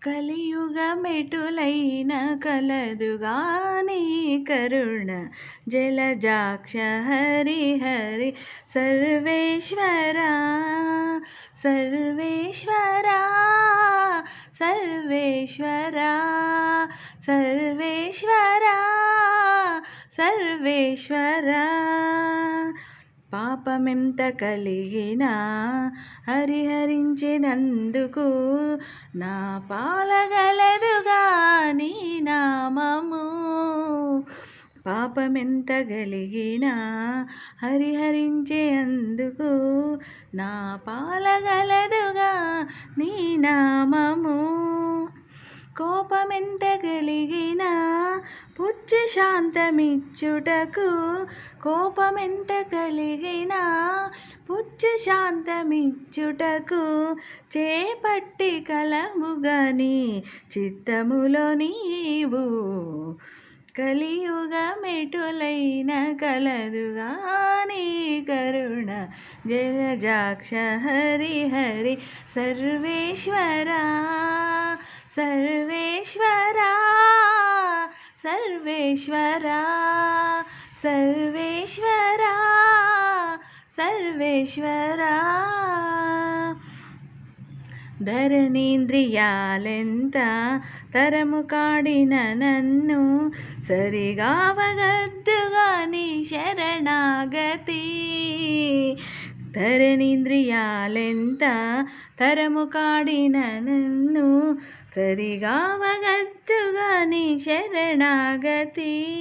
కలియుగమెటులైన కలదుగా నీ కరుణ జలజాక్ష హరి హరి సర్వేశ్వరా సర్వేశ్వరా సర్వేశ్వరా సర్వేశ్వరా సర్వేశ్వరా పాపమెంత కలిగినా హరిహరించినందుకు నా పాలగలదుగా నీ నామము. పాపమెంత కలిగినా హరిహరించేందుకు నా పాలగలదుగా నీ నామము. కోపమెంత కలిగినా పుచ్చ శాంతమిచ్చుటకు కోపమెంత కలిగినా పుచ్చ శాంతమిచ్చుటకు చేపట్టి కలముగని చిత్తములో నీవు కలియుగమెటులైన కలదుగా నీ కరుణ జలజాక్ష హరి హరి సర్వేశ్వరా సర్వేశ్వరా సర్వేశ్వరా సర్వేశ్వరా సర్వేశ్వరా ధరణీంద్రియాలెంత తరము కాడిన నన్ను సరిగావగద్దుగా నీ శరణాగతి. ధరణీంద్రియాలెంత తరము కాడిన నన్ను సరిగావగద్దుగా నీ శరణాగతి.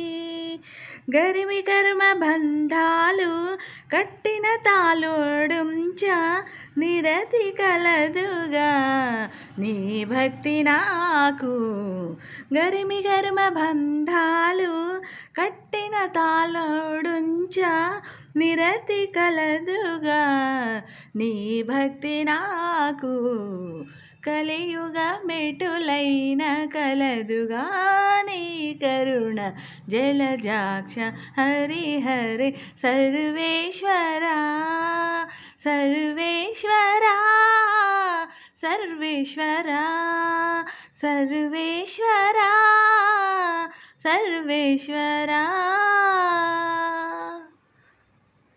గరిమి కర్మ బంధాలు కట్టిన తాళోడుంచ నిరతి కలదుగా నీ భక్తి నాకు. గరిమి కర్మ బంధాలు కట్టిన తాళోడుంచ నిరతి కలదుగా నీ భక్తి నాకు. కలియుగమెటులైన కలదుగా నీ కరుణ జలజాక్ష హరి హరి సర్వేశ్వరా సర్వేశ్వరా సర్వేశ్వరా సర్వేశ్వరా సర్వేశ్వరా.